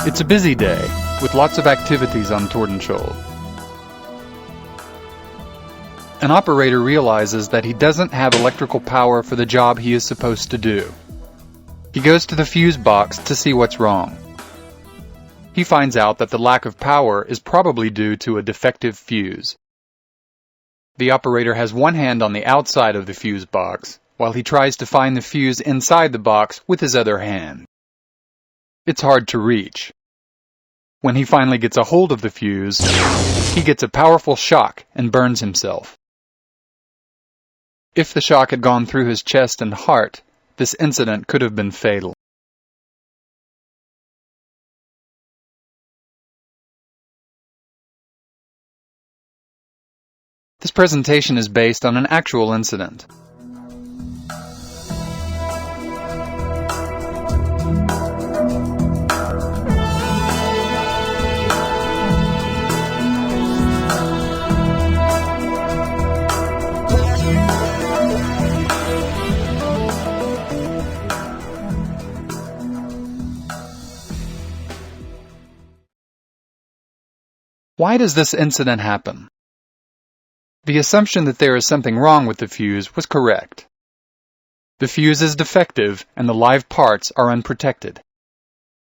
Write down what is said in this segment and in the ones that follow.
It's a busy day, with lots of activities on Tordenskjold. An operator realizes that he doesn't have electrical power for the job he is supposed to do. He goes to the fuse box to see what's wrong. He finds out that the lack of power is probably due to a defective fuse. The operator has one hand on the outside of the fuse box, while he tries to find the fuse inside the box with his other hand. It's hard to reach. When he finally gets a hold of the fuse, he gets a powerful shock and burns himself. If the shock had gone through his chest and heart, this incident could have been fatal. This presentation is based on an actual incident. Why does this incident happen? The assumption that there is something wrong with the fuse was correct. The fuse is defective and the live parts are unprotected.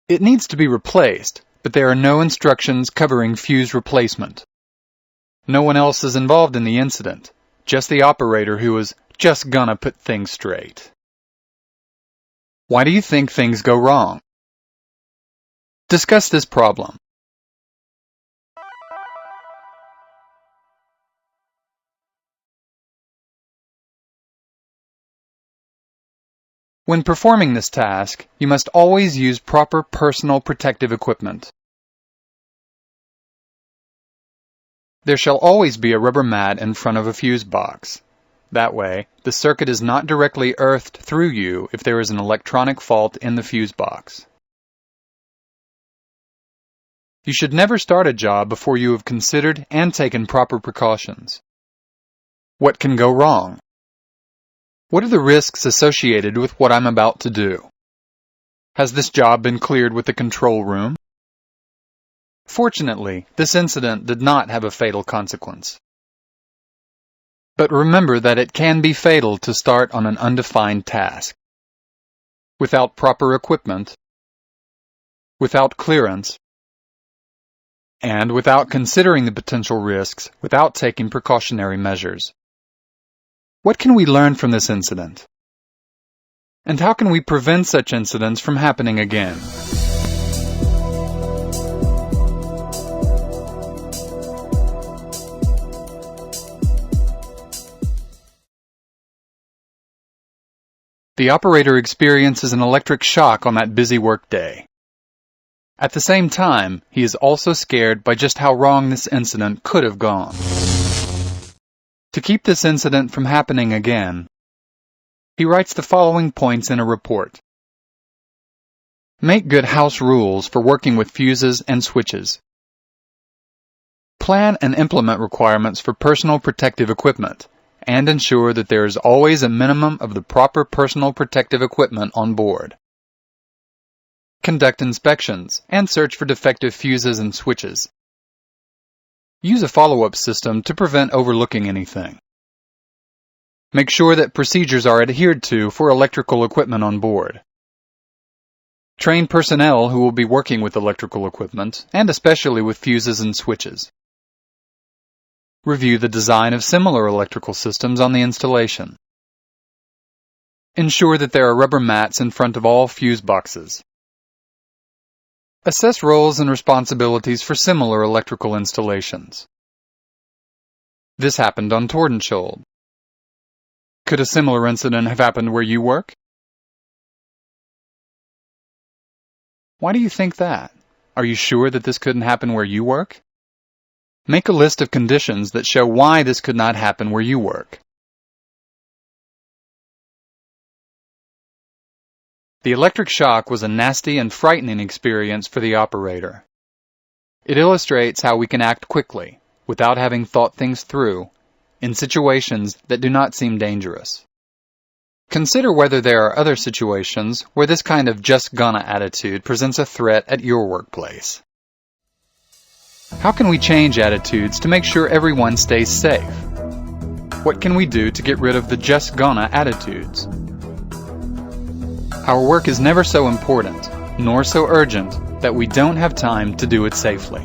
It needs to be replaced, but there are no instructions covering fuse replacement. No one else is involved in the incident, just the operator who was just gonna put things straight. Why do you think things go wrong? Discuss this problem. When performing this task, you must always use proper personal protective equipment. There shall always be a rubber mat in front of a fuse box. That way, the circuit is not directly earthed through you if there is an electronic fault in the fuse box. You should never start a job before you have considered and taken proper precautions. What can go wrong? What are the risks associated with what I'm about to do? Has this job been cleared with the control room? Fortunately, this incident did not have a fatal consequence. But remember that it can be fatal to start on an undefined task. Without proper equipment, without clearance, and without considering the potential risks, without taking precautionary measures. What can we learn from this incident? And how can we prevent such incidents from happening again? The operator experiences an electric shock on that busy workday. At the same time, he is also scared by just how wrong this incident could have gone. To keep this incident from happening again, he writes the following points in a report. Make good house rules for working with fuses and switches. Plan and implement requirements for personal protective equipment, and ensure that there is always a minimum of the proper personal protective equipment on board. Conduct inspections and search for defective fuses and switches. Use a follow-up system to prevent overlooking anything. Make sure that procedures are adhered to for electrical equipment on board. Train personnel who will be working with electrical equipment, and especially with fuses and switches. Review the design of similar electrical systems on the installation. Ensure that there are rubber mats in front of all fuse boxes. Assess roles and responsibilities for similar electrical installations. This happened on Tordenskjold. Could a similar incident have happened where you work? Why do you think that? Are you sure that this couldn't happen where you work? Make a list of conditions that show why this could not happen where you work. The electric shock was a nasty and frightening experience for the operator. It illustrates how we can act quickly, without having thought things through, in situations that do not seem dangerous. Consider whether there are other situations where this kind of just gonna attitude presents a threat at your workplace. How can we change attitudes to make sure everyone stays safe? What can we do to get rid of the just gonna attitudes? Our work is never so important, nor so urgent, that we don't have time to do it safely.